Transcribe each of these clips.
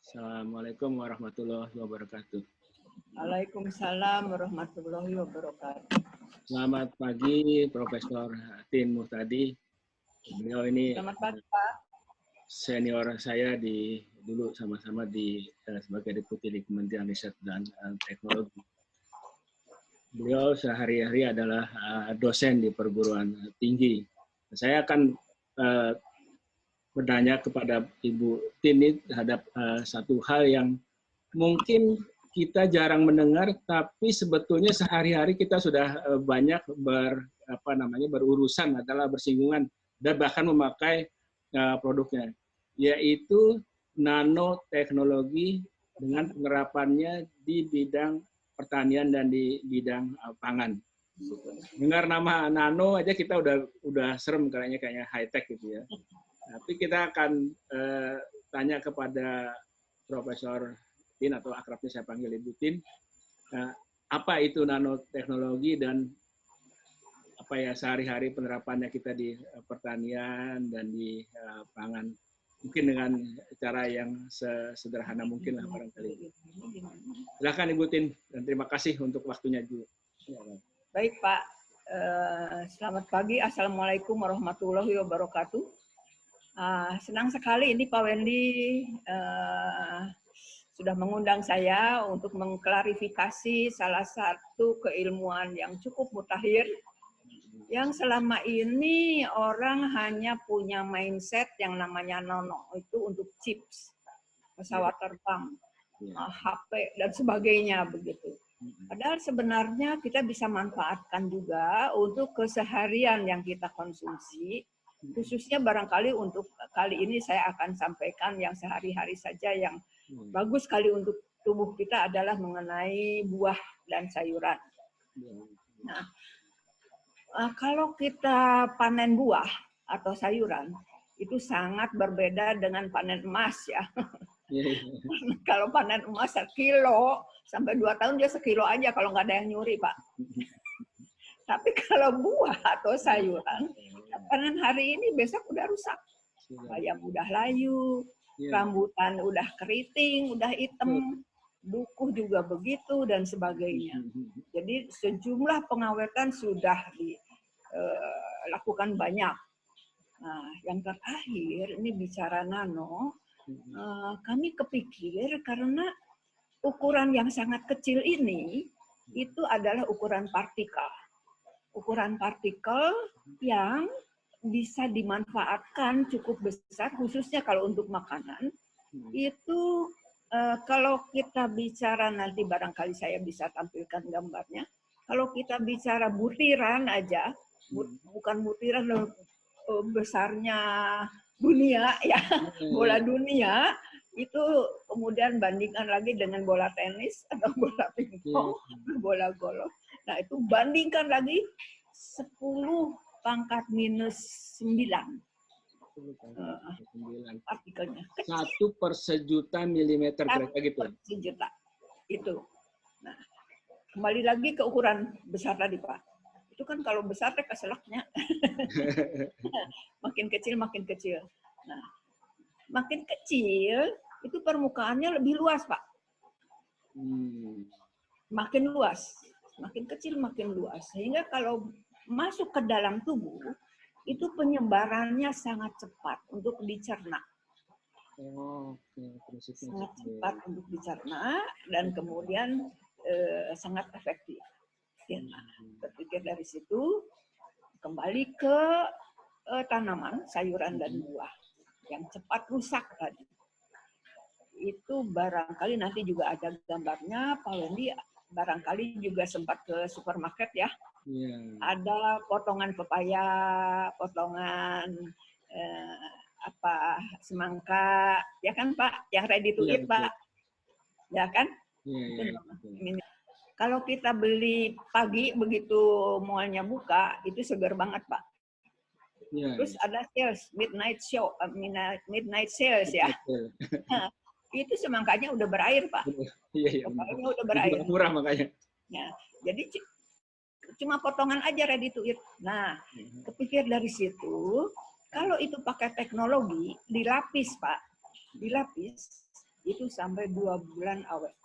Assalamualaikum warahmatullahi wabarakatuh. Waalaikumsalam warahmatullahi wabarakatuh. Selamat pagi, Profesor Tin Muhtadi. Beliau ini Selamat pagi, Pak. senior saya dulu sama-sama sebagai deputi di Kementerian Riset dan Teknologi. Beliau sehari-hari adalah dosen di perguruan tinggi. Saya akan bertanya kepada Ibu Tin terhadap satu hal yang mungkin kita jarang mendengar, tapi sebetulnya sehari-hari kita sudah banyak berurusan adalah bersinggungan dan bahkan memakai produknya, yaitu nanoteknologi dengan penerapannya di bidang pertanian dan di bidang pangan. Dengar nama nano aja kita udah serem kayaknya high tech gitu ya. Tapi kita akan tanya kepada Profesor Tin atau akrabnya saya panggil Ibu Tin, apa itu nanoteknologi dan apa ya sehari-hari penerapannya kita di pertanian dan di pangan. Mungkin dengan cara yang sesederhana mungkin lah barangkali. Silakan Ibu Tin dan terima kasih untuk waktunya juga. Baik Pak, selamat pagi. Assalamualaikum warahmatullahi wabarakatuh. Senang sekali ini Pak Wendy sudah mengundang saya untuk mengklarifikasi salah satu keilmuan yang cukup mutakhir, yang selama ini orang hanya punya mindset yang namanya nano, itu untuk chips, pesawat terbang, HP, dan sebagainya begitu. Padahal sebenarnya kita bisa manfaatkan juga untuk keseharian yang kita konsumsi, khususnya barangkali untuk kali ini saya akan sampaikan yang sehari-hari saja yang bagus sekali untuk tubuh kita adalah mengenai buah dan sayuran. Nah, kalau kita panen buah atau sayuran, itu sangat berbeda dengan panen emas ya. Kalau panen emas 1 kilo, sampai 2 tahun dia 1 kilo aja kalau nggak ada yang nyuri, Pak. Tapi kalau buah atau sayuran, panen hari ini besok udah rusak. Bayam udah layu, rambutan udah keriting, udah hitam, dukuh juga begitu, dan sebagainya. Jadi sejumlah pengawetan sudah dilakukan banyak. Nah, yang terakhir, ini bicara nano, kami kepikir karena ukuran yang sangat kecil ini, itu adalah ukuran partikel. Ukuran partikel yang bisa dimanfaatkan cukup besar, khususnya kalau untuk makanan. Itu kalau kita bicara nanti barangkali saya bisa tampilkan gambarnya. Kalau kita bicara butiran aja, bukan butiran besarnya dunia ya, bola dunia, itu kemudian bandingkan lagi dengan bola tenis atau bola pingpong, bola golf. Nah itu bandingkan lagi 10⁻⁹ partikelnya. 1/1.000.000 milimeter kira-kira gitu. 1/1.000.000 itu. Nah, kembali lagi ke ukuran besar tadi Pak. Itu kan kalau besar keselaknya. Makin kecil makin kecil. Nah, makin kecil itu permukaannya lebih luas Pak. Makin luas, makin kecil makin luas. Sehingga kalau masuk ke dalam tubuh itu penyebarannya sangat cepat untuk dicerna. Sangat cepat untuk dicerna dan kemudian sangat efektif. Nah, berpikir dari situ kembali ke tanaman, sayuran dan buah yang cepat rusak tadi. Itu barangkali nanti juga ada gambarnya, Pak Wendy barangkali juga sempat ke supermarket ya. Ada potongan pepaya, potongan semangka, ya kan Pak, yang ready to eat Pak, ya kan? Kalau kita beli pagi begitu mallnya buka, itu segar banget Pak. Terus ada sales, midnight sales ya. Nah, itu semangkanya udah berair Pak. Pepayanya udah berair. Murah makanya. Ya, jadi cuma potongan aja ready to eat. Nah, kepikir dari situ, kalau itu pakai teknologi, dilapis Pak, dilapis, itu sampai 2 bulan awet.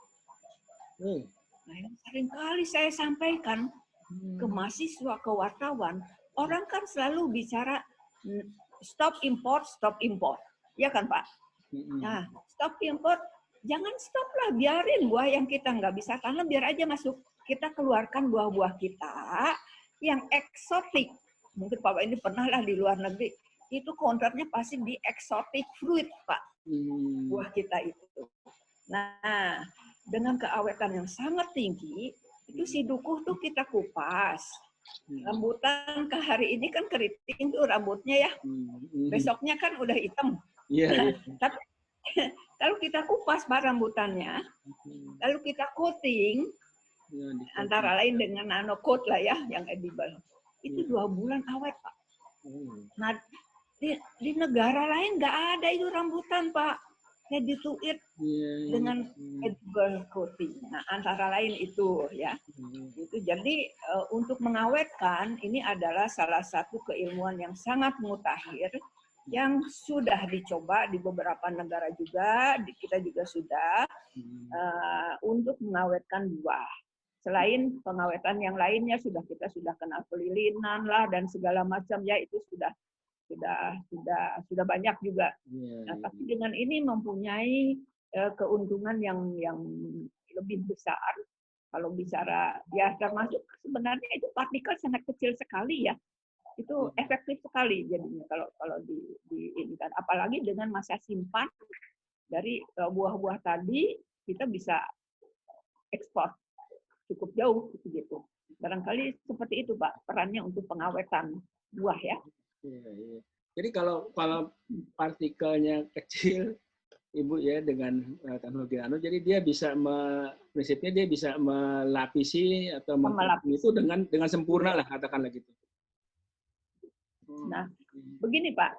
Nah, yang seringkali saya sampaikan ke mahasiswa, ke wartawan, orang kan selalu bicara stop import, ya kan Pak? Nah, stop import, jangan stop lah, biarin buah yang kita nggak bisa tanam, biar aja masuk. Kita keluarkan buah-buah kita yang eksotik. Mungkin Pak ini pernah lah di luar negeri, itu counternya pasti di exotic fruit, Pak, buah kita itu. Nah, dengan keawetan yang sangat tinggi, itu si dukuh tuh kita kupas. Rambutan ke hari ini kan keriting tuh rambutnya ya, besoknya kan udah hitam. Iya. Tapi kalau kita kupas Pak rambutannya, lalu kita coating, antara lain dengan nano coat lah ya, yang edible, itu 2 bulan awet Pak. Nah, di negara lain nggak ada itu rambutan Pak, ready to eat dengan edible coating. Nah, antara lain itu ya. Itu jadi untuk mengawetkan ini adalah salah satu keilmuan yang sangat mutakhir yang sudah dicoba di beberapa negara juga, kita juga sudah untuk mengawetkan buah. Selain pengawetan yang lainnya kita sudah kenal pelilinan lah dan segala macam ya, itu sudah banyak juga. Nah, tapi dengan ini mempunyai keuntungan yang lebih besar. Kalau bicara ya, termasuk sebenarnya itu partikel sangat kecil sekali ya. Itu efektif sekali jadinya kalau di ini kan, apalagi dengan masa simpan dari buah-buah tadi, kita bisa ekspor cukup jauh gitu. Barangkali seperti itu Pak perannya untuk pengawetan buah ya. Jadi kalau partikelnya kecil, Ibu ya, dengan teknologi nano, jadi dia bisa prinsipnya dia bisa melapisi atau itu dengan sempurna lah, katakanlah gitu. Nah, begini Pak,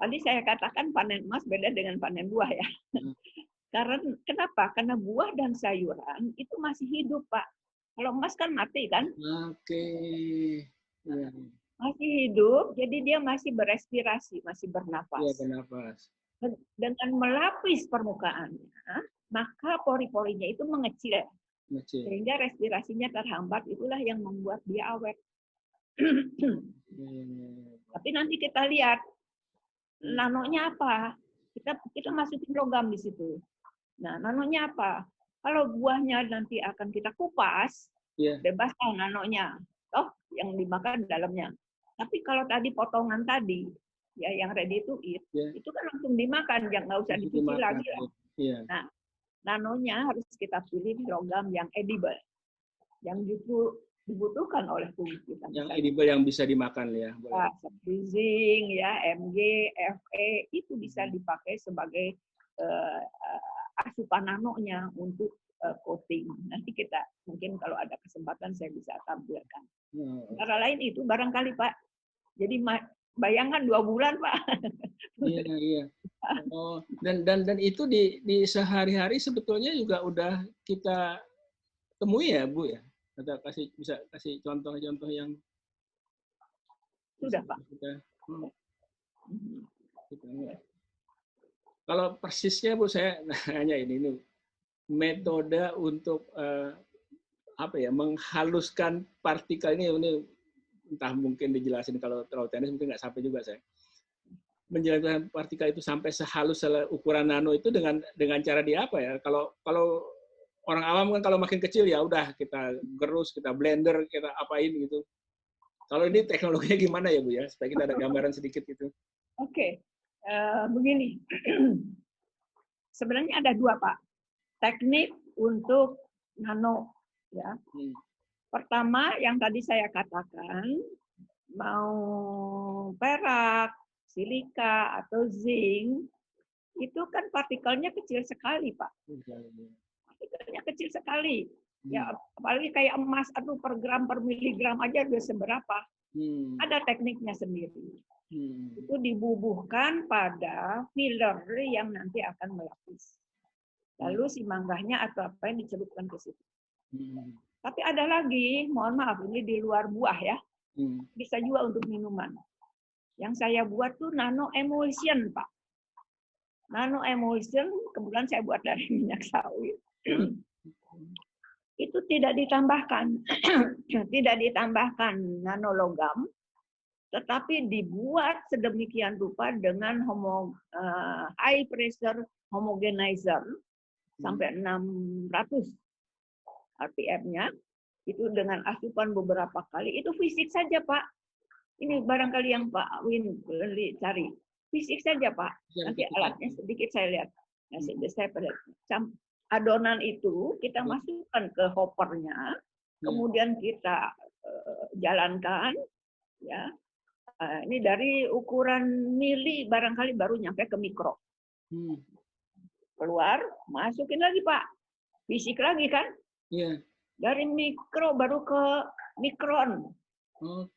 tadi saya katakan panen emas beda dengan panen buah ya. Kenapa? Karena buah dan sayuran itu masih hidup Pak. Kalau emas kan mati kan? Oke. Ya. Masih hidup, jadi dia masih berespirasi, masih bernapas. Iya, bernapas. Dengan melapis permukaannya, maka pori-porinya itu mengecil. Sehingga respirasinya terhambat, itulah yang membuat dia awet. Tapi nanti kita lihat nanonya apa. Kita masukin logam di situ. Nah, nanonya apa? Kalau buahnya nanti akan kita kupas, bebas nanonya. Toh yang dimakan dalamnya. Tapi kalau tadi potongan tadi, ya yang ready to eat, itu kan langsung dimakan, yang nggak usah dicuci lagi. Nah, nanonya harus kita pilih di logam yang edible, yang justru dibutuhkan oleh tubuh kita. Yang edible yang bisa dimakan ya. Seperti zinc, ya, Mg, Fe, itu bisa dipakai sebagai asupan nanonya untuk coating. Nanti kita mungkin kalau ada kesempatan saya bisa tampilkan. Antara lain itu barangkali Pak. Jadi bayangan 2 bulan Pak. Iya. Oh, dan itu di sehari-hari sebetulnya juga udah kita temui ya Bu ya. Atau bisa kasih contoh-contoh yang sudah Pak. Kalau persisnya Bu, saya nanya ini metode untuk menghaluskan partikel ini entah mungkin dijelasin, kalau terlalu teknis mungkin nggak sampai juga saya. Menjelaskan partikel itu sampai sehalus ukuran nano itu dengan cara dia apa ya? Kalau orang awam kan kalau makin kecil ya udah kita gerus, kita blender, kita apain gitu. Kalau ini teknologinya gimana ya Bu ya? Supaya kita ada gambaran sedikit gitu. Oke. Begini. Sebenarnya ada 2 Pak. Teknik untuk nano ya. Pertama yang tadi saya katakan, mau perak, silika atau zinc, itu kan partikelnya kecil sekali Pak. Partikelnya kecil sekali. Ya, apalagi kayak emas, per gram per miligram aja udah seberapa. Ada tekniknya sendiri. Itu dibubuhkan pada filler yang nanti akan melapis. Lalu si manggahnya atau apa yang dicelupkan ke situ. Tapi ada lagi, mohon maaf, ini di luar buah ya. Bisa juga untuk minuman. Yang saya buat tuh nano emulsion, Pak. Nano emulsion kebetulan saya buat dari minyak sawit. Itu tidak ditambahkan, tidak ditambahkan nanologam, tetapi dibuat sedemikian rupa dengan high pressure homogenizer sampai 600 RPM-nya, itu dengan asupan beberapa kali. Itu fisik saja, Pak. Ini barangkali yang Pak Win cari. Fisik saja, Pak. Nanti alatnya sedikit saya lihat. Nah, saya adonan itu kita masukkan ke hoppernya, kemudian kita jalankan, ya. Ini dari ukuran mili barangkali baru nyampe ke mikro. Keluar, masukin lagi Pak. Fisik lagi kan? Iya. Dari mikro baru ke mikron.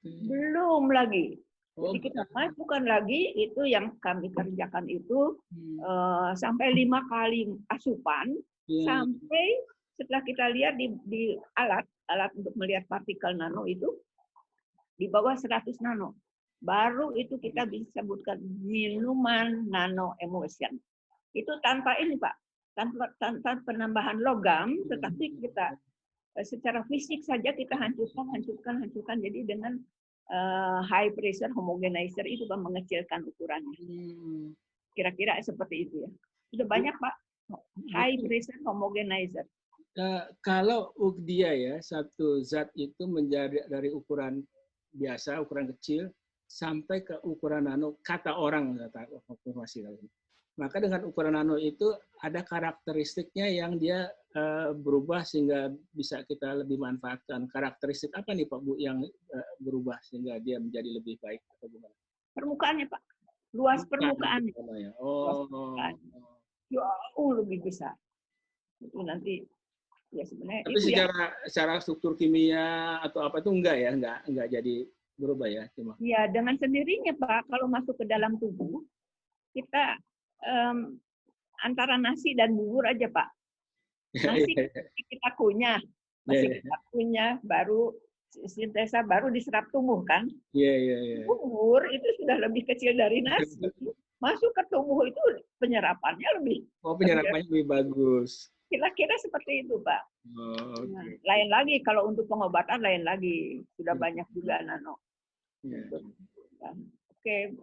Belum lagi. Jadi kita masukkan lagi, itu yang kami kerjakan itu sampai 5 kali asupan, sampai setelah kita lihat di alat untuk melihat partikel nano itu di bawah 100 nano. Baru itu kita bisa sebutkan minuman nano emulsion. Itu tanpa ini Pak, tanpa penambahan logam, tetapi kita secara fisik saja kita hancurkan. Jadi dengan high pressure homogenizer itu Pak mengecilkan ukurannya. Kira-kira seperti itu ya. Sudah banyak Pak, high pressure homogenizer. Kalau UGDIA ya, satu zat itu menjadi dari ukuran biasa, ukuran kecil, sampai ke ukuran nano, kata orang, kata konfirmasi kali ini. Maka dengan ukuran nano itu ada karakteristiknya yang dia berubah sehingga bisa kita lebih manfaatkan. Karakteristik apa nih Pak Bu yang berubah sehingga dia menjadi lebih baik atau gimana? Permukaannya Pak, luas permukaannya. Jauh lebih besar. Itu nanti ya sebenarnya. Tapi itu secara struktur kimia atau apa itu enggak ya, enggak jadi berubah ya cuma. Ya dengan sendirinya Pak, kalau masuk ke dalam tubuh kita antara nasi dan bubur aja Pak. Nasi kita kunyah, kita kunyah, baru sintesa, baru diserap tubuh kan. Bubur itu sudah lebih kecil dari nasi. Masuk ke tubuh itu penyerapannya lebih. Penyerapannya lebih bagus. Kira-kira seperti itu Pak. Nah, lain lagi kalau untuk pengobatan lain lagi, sudah banyak juga nano. Oke,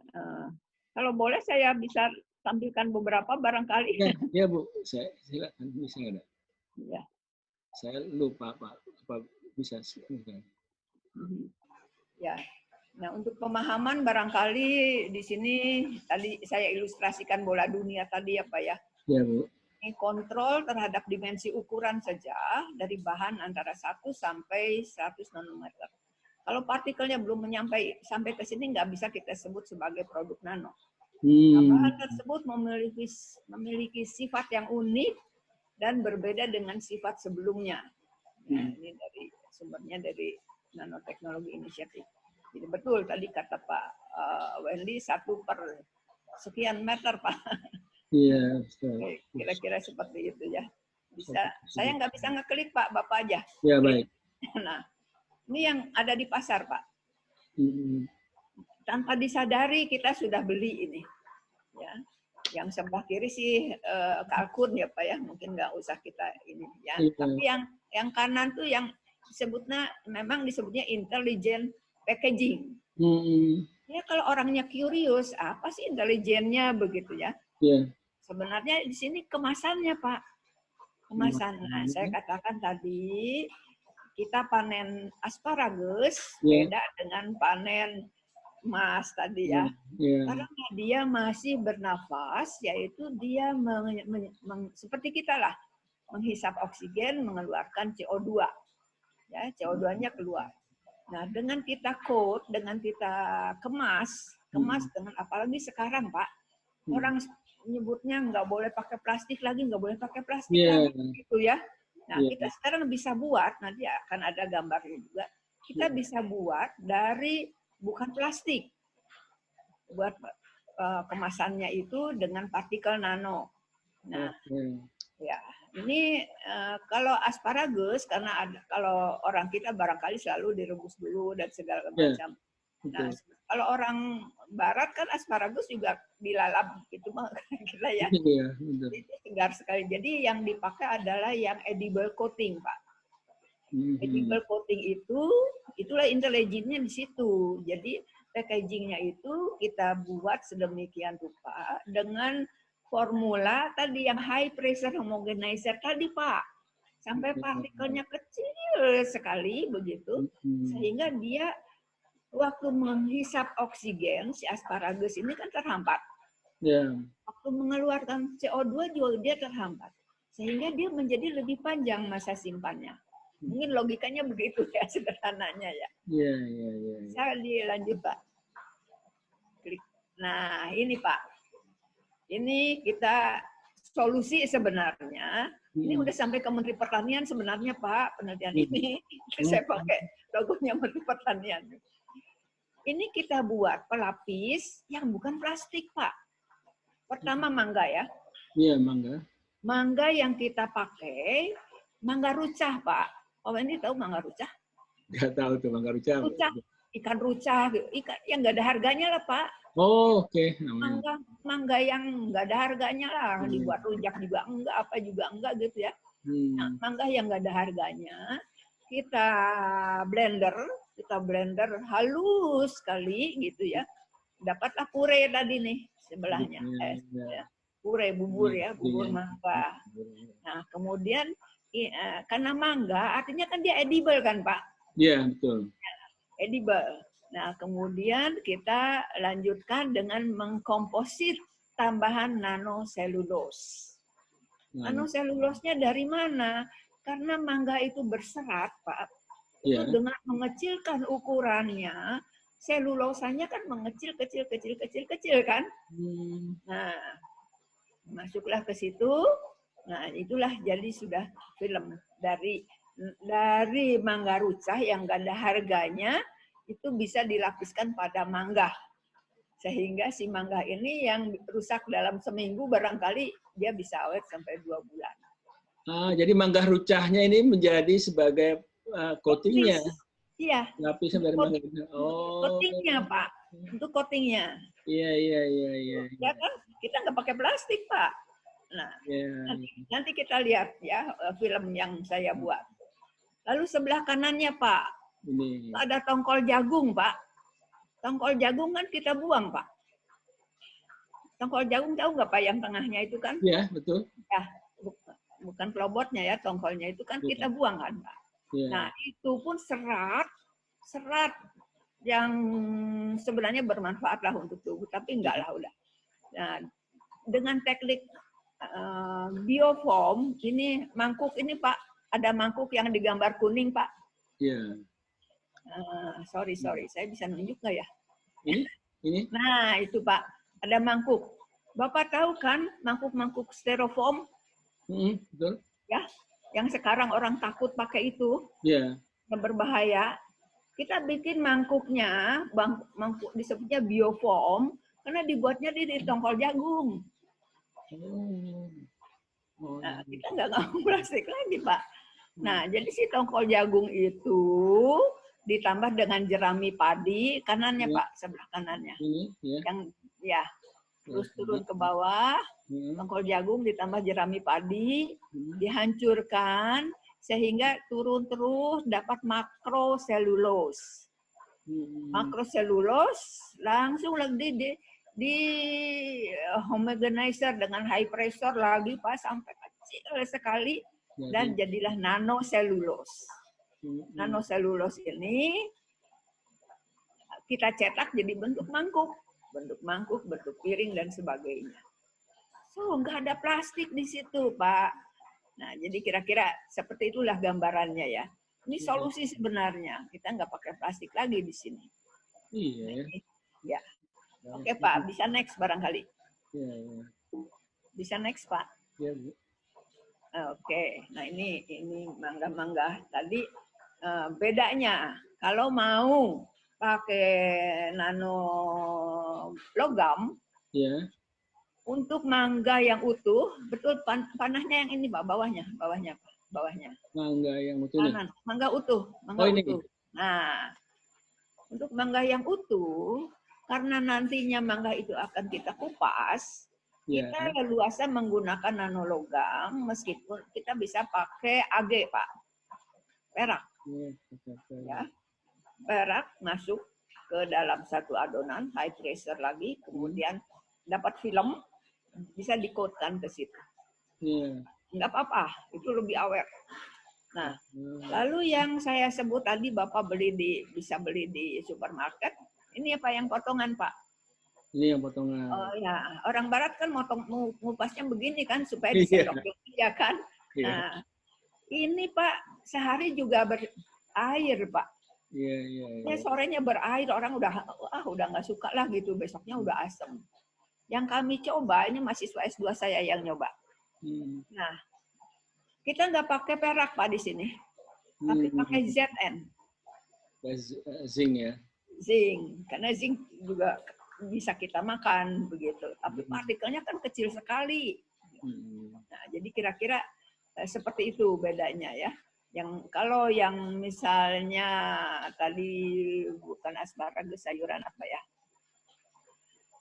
kalau boleh saya bisa tampilkan beberapa barangkali. Ya Bu, silakan bisa ada. Ya. Saya lupa Pak, apa bisa silakan. Ya. Nah, untuk pemahaman barangkali di sini tadi saya ilustrasikan bola dunia tadi ya Pak ya. Ya Bu. Ini kontrol terhadap dimensi ukuran saja dari bahan antara 1 sampai 100 nanometer. Kalau partikelnya belum sampai ke sini nggak bisa kita sebut sebagai produk nano. Nah, bahan tersebut memiliki sifat yang unik dan berbeda dengan sifat sebelumnya. Nah, ini dari sumbernya dari Nanoteknologi Inisiatif. Jadi betul tadi kata Pak Wendy 1/sekian meter Pak. Iya. Kira-kira seperti itu ya. Bisa. Saya nggak bisa ngeklik Pak, Bapak aja. Ya baik. Nah, ini yang ada di pasar Pak. Tanpa disadari kita sudah beli ini. Ya, yang sebelah kiri sih kalkun ya Pak ya, mungkin nggak usah kita ini ya. Tapi yang kanan tuh yang memang disebutnya intelligent packaging. Ya kalau orangnya curious, apa sih intelijennya begitu ya? Sebenarnya di sini kemasannya Pak, kemasan. Nah, saya katakan tadi kita panen asparagus beda dengan panen emas tadi ya. Karena dia masih bernafas, yaitu dia seperti kita lah, menghisap oksigen, mengeluarkan CO2. Ya, CO2-nya keluar. Nah, dengan kita coat, dengan kita kemas dengan apalagi sekarang Pak, orang nyebutnya nggak boleh pakai plastik lagi, lagi, gitu ya. Nah, kita sekarang bisa buat, nanti akan ada gambarnya juga, kita bisa buat dari bukan plastik. Buat kemasannya itu dengan partikel nano. Nah, ya ini kalau asparagus, karena kalau orang kita barangkali selalu direbus dulu dan segala macam. Nah, kalau orang barat kan asparagus juga dilalap gitu mah kita ya. Iya, betul. Itu segar sekali. Jadi yang dipakai adalah yang edible coating, Pak. Edible coating itulah intelijennya di situ. Jadi packagingnya itu kita buat sedemikian rupa dengan formula tadi yang high pressure homogenizer tadi, Pak. Sampai partikelnya kecil sekali begitu, sehingga dia waktu menghisap oksigen, si asparagus ini kan terhambat. Yeah. Waktu mengeluarkan CO2 juga dia terhambat. Sehingga dia menjadi lebih panjang masa simpannya. Mungkin logikanya begitu ya, sederhananya ya. Iya, iya, iya. Saya dilanjut, Pak. Klik. Nah, ini Pak. Ini kita solusi sebenarnya. Ini udah sampai ke Menteri Pertanian sebenarnya, Pak, penelitian ini. Saya pakai logonya Menteri Pertanian. Ini kita buat pelapis yang bukan plastik, Pak. Pertama mangga ya. Iya, mangga. Mangga yang kita pakai, mangga rucah, Pak. Oh, ini tahu mangga rucah? Nggak tahu tuh mangga rucah. Rucah, ikan rucah, ikan yang nggak ada harganya lah, Pak. Oh, oke. Mangga yang nggak ada harganya lah, dibuat rujak juga enggak, apa juga enggak gitu ya. Nah, mangga yang nggak ada harganya, kita blender halus sekali gitu ya. Dapatlah puree tadi nih sebelahnya. Puree bubur ya, bubur mangga. Nah, kemudian karena mangga artinya kan dia edible kan, Pak? Iya, betul. Edible. Nah, kemudian kita lanjutkan dengan mengkomposit tambahan nanoselulose. Nanoselulosnya dari mana? Karena mangga itu berserat, Pak. Itu dengan mengecilkan ukurannya, selulosanya kan mengecil kan? Nah, masuklah ke situ. Nah, itulah jadi sudah film dari mangga rucah yang gak ada harganya, itu bisa dilapiskan pada mangga. Sehingga si mangga ini yang rusak dalam seminggu barangkali dia bisa awet sampai 2 bulan. Jadi mangga rucahnya ini menjadi sebagai coatingnya. Iya. Lapisan dari mangga. Oh. Coatingnya, Pak. Untuk coatingnya. Iya. Ya kan? Kita nggak pakai plastik, Pak. Nah, nanti kita lihat ya film yang saya buat. Lalu sebelah kanannya, Pak, ini ada tongkol jagung, Pak. Tongkol jagung kan kita buang, Pak. Tongkol jagung tahu nggak, Pak, yang tengahnya itu kan? Iya, betul. Ya, bukan pelobotnya ya, tongkolnya itu kan kita buang kan, Pak. Ya. Nah, itu pun serat yang sebenarnya bermanfaat lah untuk tubuh, tapi enggak lah udah. Nah, dengan teknik biofoam, ini mangkuk ini, Pak, ada mangkuk yang digambar kuning, Pak. Iya. Sorry, saya bisa nunjuk nggak ya? Ini? Nah, itu Pak, ada mangkuk. Bapak tahu kan mangkuk-mangkuk styrofoam? Betul. Ya, yang sekarang orang takut pakai itu. Iya. Yang berbahaya. Kita bikin mangkuknya, mangkuk disebutnya biofoam, karena dibuatnya di tongkol jagung. Nah, kita nggak ngomong plastik lagi, Pak. Nah, jadi si tongkol jagung itu ditambah dengan jerami padi, kanannya Pak, sebelah kanannya. Yang ya, terus turun ke bawah, tongkol jagung ditambah jerami padi, dihancurkan sehingga turun terus dapat makroselulose. Makroselulose langsung lagi di homogenizer dengan high pressure lagi Pak sampai kecil sekali dan jadilah nanoselulose. Nanoselulose ini kita cetak jadi bentuk mangkuk, bentuk piring dan sebagainya. So, nggak ada plastik di situ, Pak. Nah, jadi kira-kira seperti itulah gambarannya ya. Ini solusi sebenarnya. Kita nggak pakai plastik lagi di sini. Iya. Ya. Oke, Pak. Bisa next barangkali. Iya. Bisa next, Pak. Iya, Bu. Oke. Nah, ini mangga-mangga. Tadi bedanya. Kalau mau pakai nano logam, ya. Untuk mangga yang utuh, betul panahnya yang ini Pak, bawahnya. Mangga yang utuh nih. Mangga utuh, Ini. Nah, untuk mangga yang utuh, karena nantinya mangga itu akan kita kupas, kita leluasa menggunakan nanologam meskipun kita bisa pakai AG, Pak. Perak. Ya. Perak masuk ke dalam satu adonan, high pressure lagi, kemudian dapat film, bisa di-coatkan ke situ. Nggak apa-apa, itu lebih awet. Nah, lalu yang saya sebut tadi Bapak bisa beli di supermarket, ini apa yang potongan, Pak? Ini yang potongan. Oh ya, orang Barat kan ngupasnya begini kan supaya disendok ya kan. Nah, ini Pak sehari juga berair, Pak. Ya, sorenya berair, orang udah nggak suka lah gitu, besoknya udah asem. Yang kami coba, ini mahasiswa S2 saya yang nyoba. Nah, kita nggak pakai perak Pak di sini, tapi pakai ZN. Zinc ya. Zinc, karena zinc juga bisa kita makan begitu. Tapi partikelnya kan kecil sekali. Nah, jadi kira-kira seperti itu bedanya ya. Kalau yang misalnya tadi bukan asparagus, sayuran apa ya?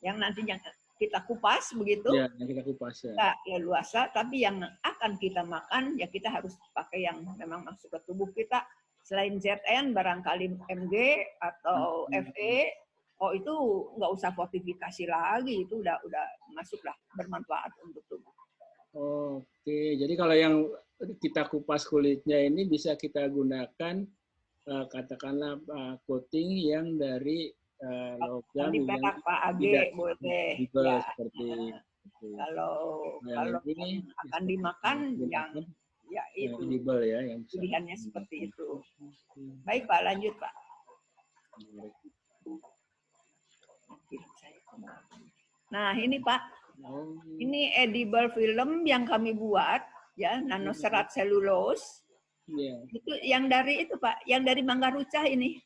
Yang nantinya kita kupas begitu. Ya, yang kita kupas ya. Kita leluasa, tapi yang akan kita makan ya kita harus pakai yang memang masuk ke tubuh kita. Selain ZN barangkali MG atau FE, itu nggak usah fortifikasi lagi, itu udah masuklah bermanfaat untuk tubuh. Oke, jadi kalau yang kita kupas kulitnya ini bisa kita gunakan katakanlah coating yang dari logam yang perak Pak AG boleh ya. Seperti kalau ini akan dimakan yang ya itu edible ya, yang pilihannya seperti itu. Baik Pak, lanjut Pak. Nah ini Pak, ini edible film yang kami buat ya, nanoserat selulose. Itu yang dari itu Pak, yang dari mangga rucah ini.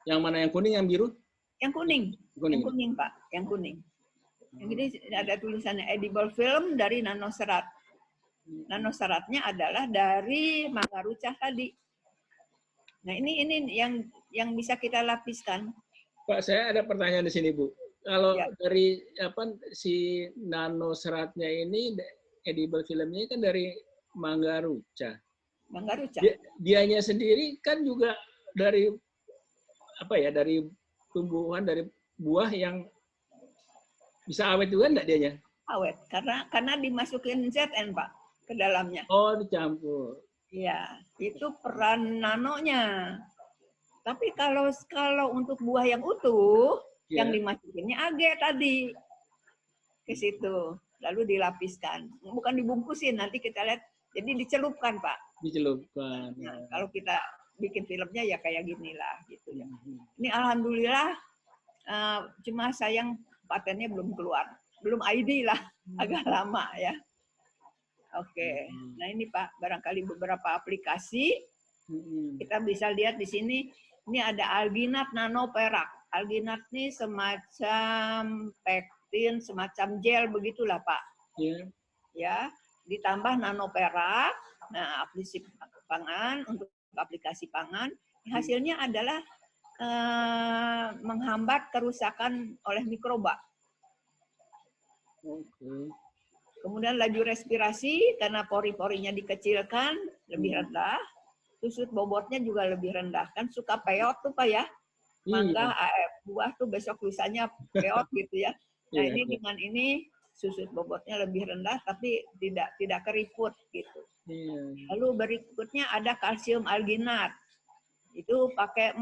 Yang mana, yang kuning, yang biru? Yang kuning. Yang kuning Pak, yang kuning. Yang ini ada tulisannya edible film dari nanoserat. Nanoseratnya adalah dari mangga rucah tadi. Nah ini yang bisa kita lapiskan. Pak, saya ada pertanyaan di sini Bu. Kalau dari si nanoseratnya ini, edible filmnya kan dari mangga rucah. Mangga rucah. Dianya sendiri kan juga dari dari tumbuhan, dari buah yang bisa awet juga enggak dianya? Awet, karena dimasukin ZN Pak ke dalamnya. Oh, dicampur. Iya, itu peran nanonya. Tapi kalau untuk buah yang utuh, yang dimasukinnya AG tadi ke situ, lalu dilapiskan. Bukan dibungkusin, nanti kita lihat. Jadi dicelupkan Pak. Dicelupkan. Nah, kalau kita bikin filmnya ya kayak ginilah gitu ya. Ini alhamdulillah cuma sayang patennya belum keluar, belum ID lah, agak lama ya. Oke, nah ini Pak, barangkali beberapa aplikasi kita bisa lihat di sini. Ini ada alginat nano perak. Alginat ini semacam pektin, semacam gel begitulah Pak. Ya, ditambah nano perak. Nah, aplikasi pangan untuk aplikasi pangan. Hasilnya adalah menghambat kerusakan oleh mikroba. Kemudian laju respirasi karena pori-porinya dikecilkan lebih rendah, susut bobotnya juga lebih rendah. Kan suka peot tuh Pak ya, mangga, buah tuh besok lusanya peot gitu ya. Nah ini dengan ini susut bobotnya lebih rendah tapi tidak keriput gitu. Lalu berikutnya ada kalsium alginat. Itu pakai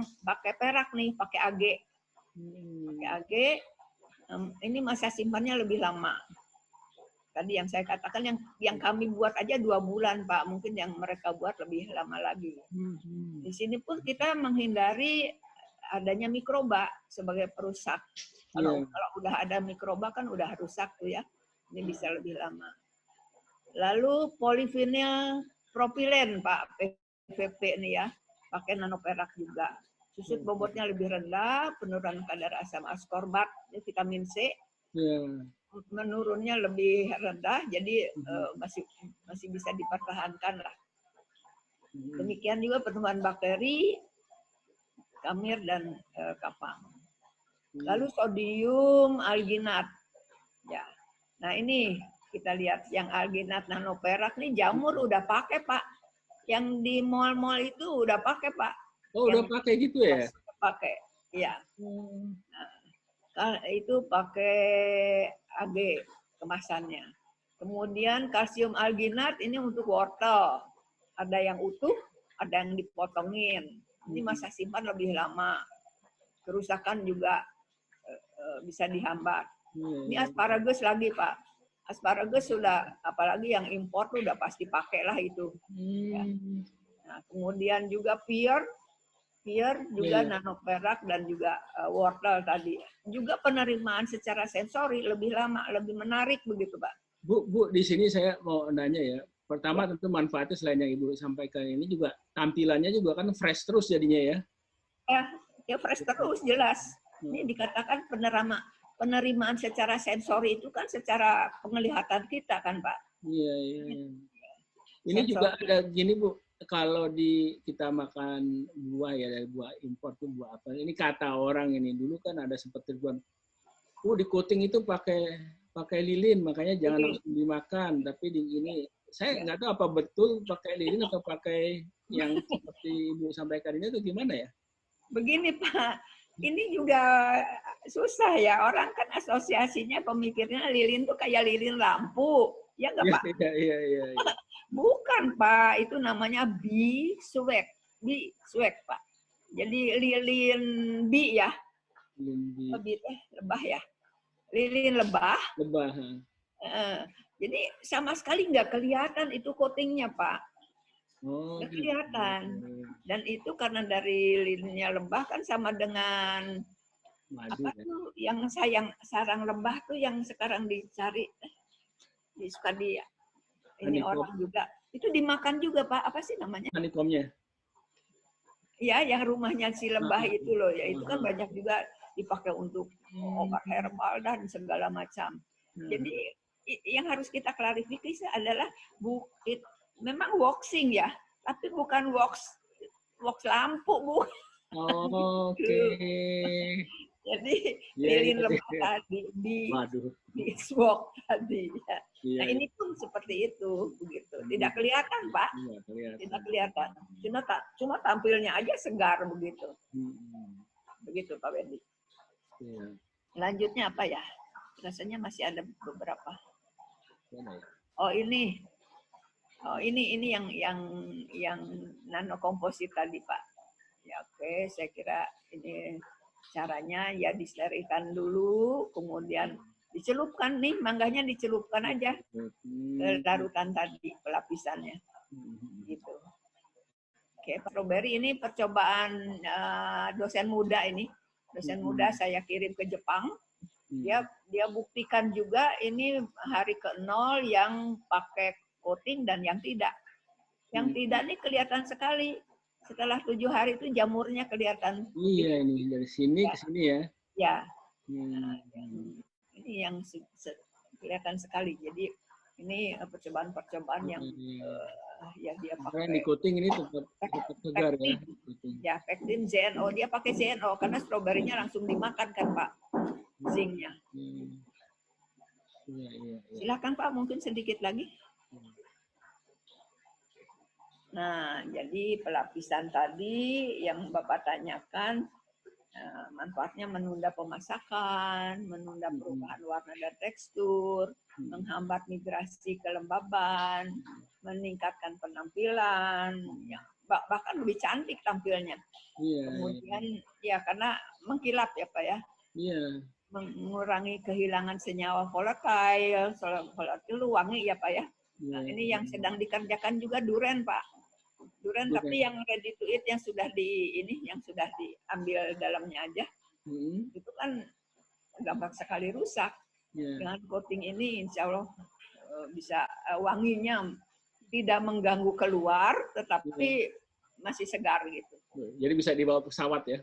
perak nih, pakai AG. Pakai AG, ini masa simpannya lebih lama. Tadi yang saya katakan yang kami buat aja 2 bulan Pak, mungkin yang mereka buat lebih lama lagi. Di sini pun kita menghindari adanya mikroba sebagai perusak. Kalau udah ada mikroba kan udah rusak tuh ya, ini bisa lebih lama. Lalu polivinil propilen Pak, PVP nih ya, pakai nanoperak juga. Susut bobotnya lebih rendah, penurunan kadar asam askorbat, vitamin C. Menurunnya lebih rendah, jadi masih bisa dipertahankan lah. Demikian juga pertumbuhan bakteri, kamir dan kapang. Lalu sodium alginat. Ya. Nah, ini kita lihat yang alginat nanoperak nih jamur udah pakai, Pak. Yang di mall-mall itu udah pakai, Pak. Oh, udah pakai gitu ya? Pakai. Iya. Nah, itu pakai AG kemasannya. Kemudian kalsium alginat ini untuk wortel. Ada yang utuh, ada yang dipotongin. Ini masa simpan lebih lama. Kerusakan juga bisa dihambat. Ini asparagus lagi, Pak. Asparagus sudah, apalagi yang impor tuh udah pasti pakai lah itu. Ya. Nah, kemudian juga pear juga nanoperak dan juga wortel tadi. Juga penerimaan secara sensori lebih lama, lebih menarik begitu, Pak. Bu, di sini saya mau nanya ya. Pertama tentu manfaatnya selain yang Ibu sampaikan ini juga tampilannya juga kan fresh terus jadinya ya. Ya fresh terus jelas. Ini dikatakan penerimaan secara sensori itu kan secara penglihatan kita kan, Pak. Iya. Ini juga ada gini Bu, kalau kita makan buah ya, dari buah impor tuh buah apa? Ini kata orang ini dulu kan ada seperti buah, di coating itu pakai lilin, makanya jangan langsung dimakan. Tapi di ini saya nggak tahu apa betul pakai lilin atau pakai yang seperti Ibu sampaikan ini tuh gimana ya? Begini Pak, ini juga susah ya. Orang kan asosiasinya pemikirnya lilin tuh kayak lilin lampu. Ya nggak Pak? Iya. Bukan Pak, itu namanya beeswax. Beeswax Pak. Jadi lilin bee ya. Lebah ya. Lilin lebah. Jadi sama sekali nggak kelihatan itu coatingnya Pak. Nggak kelihatan. Dan itu karena dari lilinnya lebah kan sama dengan apa tuh yang sarang lebah tuh yang sekarang dicari, suka di ini orang juga. Itu dimakan juga Pak. Apa sih namanya? Honeycomb-nya. Ya, yang rumahnya si lebah itu loh. Ya itu kan banyak juga dipakai untuk obat herbal dan segala macam. Jadi yang harus kita klarifikasi adalah memang waxing ya, tapi bukan wax lampu Bu. Oke. Jadi lilin lebah tadi di wax tadi ya. Nah ini pun seperti itu begitu. Tidak kelihatan Pak. Tidak kelihatan. Cuma tampilnya aja segar begitu. Begitu Pak Wendy. Lanjutnya apa ya? Rasanya masih ada beberapa. Oh ini yang nano komposit tadi Pak. Ya oke, saya kira ini caranya ya disterilkan dulu, kemudian dicelupkan nih, mangganya dicelupkan aja ke larutan tadi pelapisannya. Gitu. Oke, Pak Roberi ini percobaan dosen muda ini. Dosen muda saya kirim ke Jepang. Dia buktikan juga ini hari ke-0 yang pakai coating dan yang tidak. Yang tidak nih kelihatan sekali. Setelah 7 hari itu jamurnya kelihatan. Iya ini dari sini ke sini ya. Ya. Ini yang kelihatan sekali. Jadi ini percobaan-percobaan yang ya dia pakai. Di coating ini tetap segar ya. Ya, pektin ZNO. Dia pakai ZNO karena stroberinya langsung dimakan kan Pak. Zinknya. Silakan Pak, mungkin sedikit lagi. Nah, jadi pelapisan tadi yang Bapak tanyakan, manfaatnya menunda pemasakan, menunda perubahan warna dan tekstur, menghambat migrasi kelembaban, meningkatkan penampilan, ya, bahkan lebih cantik tampilnya. Kemudian ya karena mengkilap ya Pak ya. Mengurangi kehilangan senyawa volatile wangi ya Pak ya. Nah, ini yang sedang dikerjakan juga duren Pak. Duren tapi yang ready to eat yang sudah diambil dalamnya aja. Itu kan gampang sekali rusak. Dengan coating ini insya Allah bisa wanginya tidak mengganggu keluar tetapi masih segar gitu. Jadi bisa dibawa pesawat ya.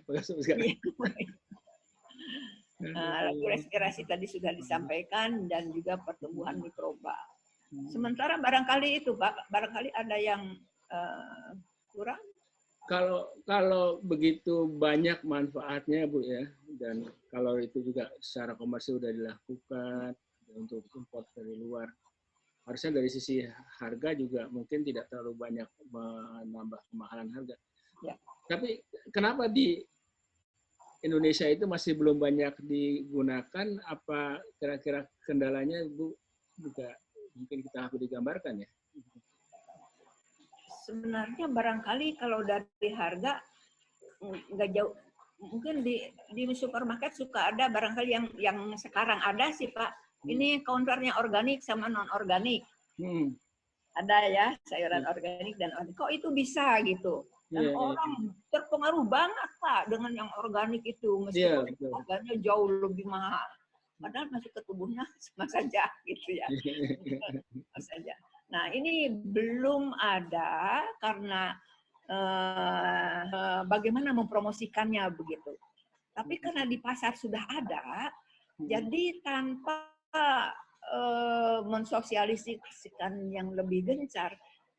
Lalu respirasi tadi sudah disampaikan dan juga pertumbuhan mikroba. Sementara barangkali itu Pak, barangkali ada yang kurang. kalau begitu banyak manfaatnya Bu ya, dan kalau itu juga secara komersil sudah dilakukan untuk import dari luar, harusnya dari sisi harga juga mungkin tidak terlalu banyak menambah kemahalan harga. Ya. Tapi kenapa di Indonesia itu masih belum banyak digunakan? Apa kira-kira kendalanya Bu juga mungkin kita harus digambarkan ya? Sebenarnya barangkali kalau dari harga nggak jauh, mungkin di supermarket suka ada barangkali yang sekarang ada sih Pak. Ini counternya organik sama non organik. Ada ya sayuran organik dan organik. Kok itu bisa gitu? Dan orang terpengaruh banget Pak dengan yang organik itu, meskipun harganya jauh lebih mahal. Padahal masuk ke tubuhnya sama saja gitu ya. Sama saja. Nah ini belum ada karena bagaimana mempromosikannya begitu. Tapi karena di pasar sudah ada, jadi tanpa mensosialisasikan yang lebih gencar,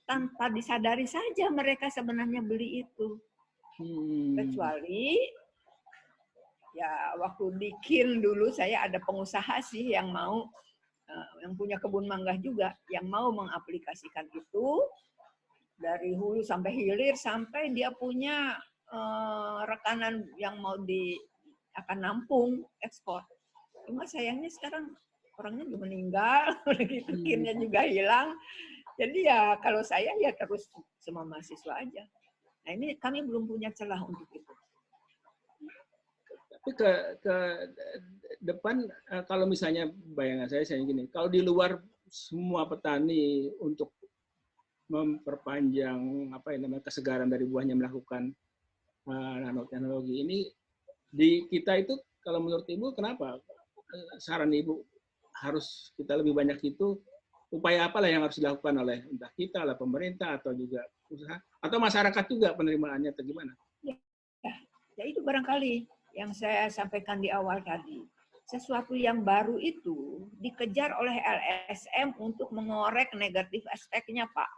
tanpa disadari saja mereka sebenarnya beli itu. Kecuali ya waktu di KIN dulu saya ada pengusaha sih yang mau yang punya kebun mangga juga yang mau mengaplikasikan itu dari hulu sampai hilir sampai dia punya rekanan yang mau akan nampung ekspor. Cuma sayangnya sekarang orangnya juga meninggal, begitu KIN-nya juga hilang. Jadi ya kalau saya ya terus sama mahasiswa aja. Nah ini kami belum punya celah untuk itu. Tapi ke depan kalau misalnya bayangan saya gini, kalau di luar semua petani untuk memperpanjang kesegaran dari buahnya melakukan nanoteknologi ini, di kita itu kalau menurut Ibu kenapa saran Ibu harus kita lebih banyak itu, upaya apalah yang harus dilakukan oleh entah kita, oleh pemerintah atau juga usaha atau masyarakat juga penerimaannya atau gimana? Ya itu barangkali yang saya sampaikan di awal tadi. Sesuatu yang baru itu dikejar oleh LSM untuk mengorek negatif aspeknya, Pak.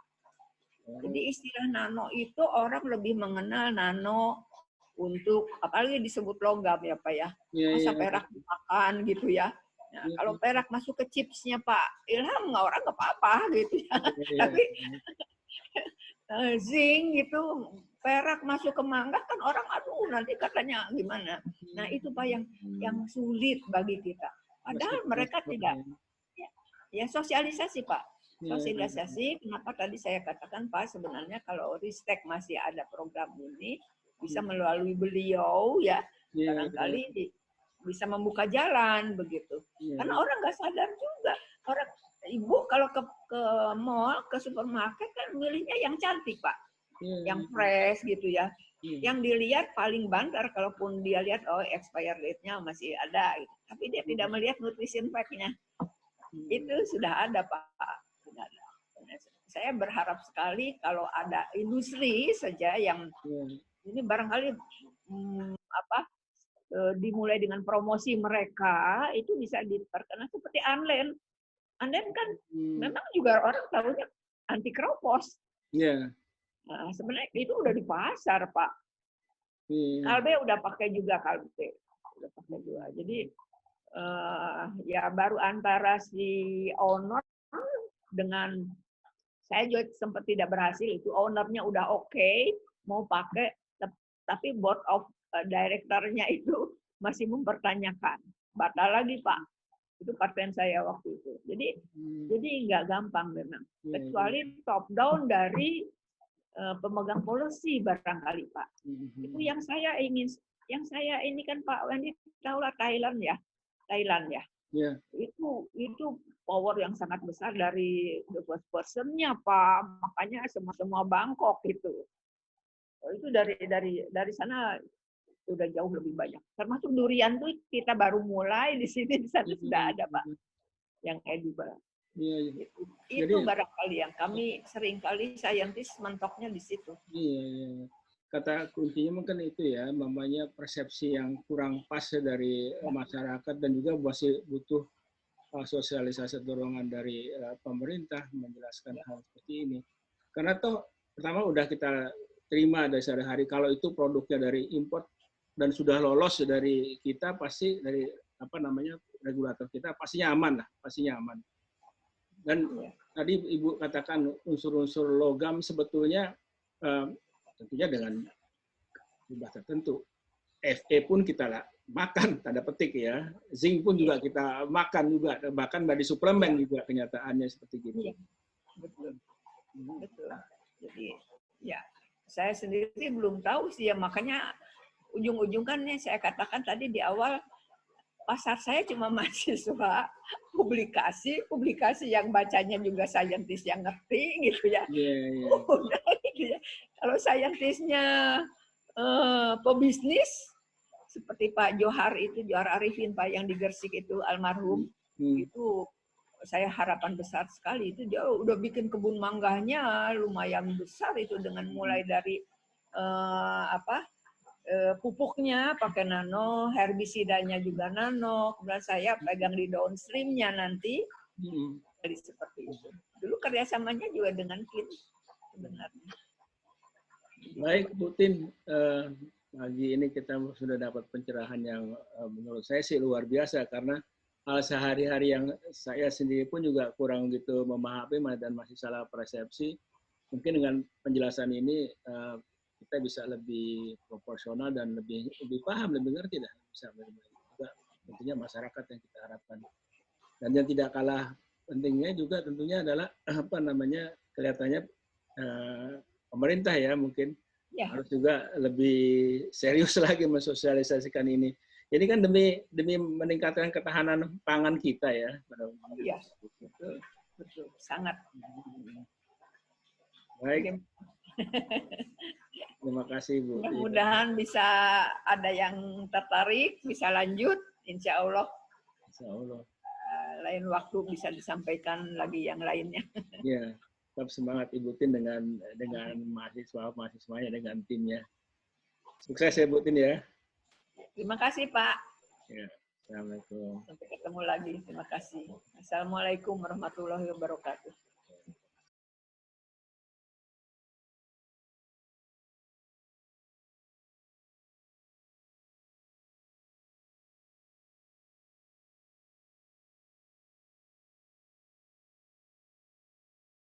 Jadi istilah nano itu orang lebih mengenal nano untuk, apalagi disebut logam ya Pak ya. Masa perak dimakan gitu ya. Nah, kalau perak masuk ke chipsnya Pak Ilham, orang nggak apa-apa gitu ya. Tapi zinc itu perak masuk ke mangga kan orang aduh nanti katanya gimana. Nah itu Pak yang sulit bagi kita. Padahal mereka tidak ya sosialisasi Pak. Sosialisasi, kenapa tadi saya katakan Pak sebenarnya kalau Ristek masih ada program ini bisa melalui beliau ya barangkali bisa membuka jalan begitu. Karena orang nggak sadar juga. Orang Ibu kalau ke mall, ke supermarket kan milihnya yang cantik, Pak. Yang fresh gitu ya. Yang dilihat paling banter kalaupun dia lihat oh expired date-nya masih ada gitu. Tapi dia tidak melihat nutrition fact-nya. Itu sudah ada, Pak. Sudah ada. Saya berharap sekali kalau ada industri saja yang ini barangkali dimulai dengan promosi mereka itu bisa diperkenalkan seperti Anlen. Anlen kan memang juga orang tahunya anti kropos. Nah, sebenarnya itu udah di pasar Pak. Kalbe udah pakai juga Kalbe, udah pakai juga. Jadi ya baru antara si owner dengan saya juga sempat tidak berhasil itu ownernya udah oke, mau pakai tapi board of directornya itu masih mempertanyakan. Batal lagi Pak. Itu paten saya waktu itu. Jadi nggak gampang memang. Kecuali top down dari pemegang policy barangkali Pak. Itu yang saya ini kan Pak Wendy tahulah Thailand ya. Itu power yang sangat besar dari the first person-nya Pak. Makanya semua Bangkok itu. Itu dari sana udah jauh lebih banyak. Termasuk durian tuh kita baru mulai di sini, di sana sudah ada Pak yang edible. Itu barangkali yang kami seringkali saintis mentoknya di situ. Kata kuncinya mungkin itu ya, namanya persepsi yang kurang pas dari masyarakat dan juga masih butuh sosialisasi dorongan dari pemerintah menjelaskan hal seperti ini. Karena toh pertama udah kita terima dari sehari-hari. Kalau itu produknya dari import dan sudah lolos dari kita, pasti dari apa namanya regulator kita pastinya aman lah, pastinya aman. Dan tadi Ibu katakan unsur-unsur logam sebetulnya tentunya dengan jumlah tertentu. Fe pun kita makan, tanda petik ya. Zinc pun juga kita makan juga, bahkan dari suplemen juga kenyataannya seperti gitu. Iya, betul. Betul. Jadi ya saya sendiri belum tahu sih ya, makanya ujung-ujung kan yang saya katakan tadi di awal, pasar saya cuma mahasiswa publikasi yang bacanya juga saintis yang ngerti gitu ya. Udah, gitu ya. Kalau saintisnya pebisnis seperti Pak Johar Arifin, Pak yang di Gersik itu almarhum, itu saya harapan besar sekali. Itu dia udah bikin kebun mangganya lumayan besar itu, dengan mulai dari pupuknya pakai nano, herbisidanya juga nano, kemudian saya pegang di downstreamnya nanti. Jadi seperti itu. Dulu kerjasamanya juga dengan KIN sebenarnya. Baik, Bu Tin, pagi ini kita sudah dapat pencerahan yang menurut saya sih luar biasa, karena hal sehari-hari yang saya sendiri pun juga kurang gitu memahami dan masih salah persepsi. Mungkin dengan penjelasan ini kita bisa lebih proporsional dan lebih paham, lebih ngerti dah, bisa juga tentunya masyarakat yang kita harapkan. Dan yang tidak kalah pentingnya juga tentunya adalah apa namanya, kelihatannya pemerintah ya mungkin harus juga lebih serius lagi mensosialisasikan ini. Jadi kan demi meningkatkan ketahanan pangan kita ya. Iya, betul, sangat. Baik. Terima kasih Bu. Mudah-mudahan bisa ada yang tertarik, bisa lanjut, insya Allah. Insya Allah. Lain waktu bisa disampaikan lagi yang lainnya. Iya. Tetap semangat Ibu Tin dengan mahasiswanya, dengan timnya. Sukses ya Bu Tin ya. Terima kasih Pak. Ya, Assalamualaikum. Sampai ketemu lagi. Terima kasih. Assalamualaikum warahmatullahi wabarakatuh.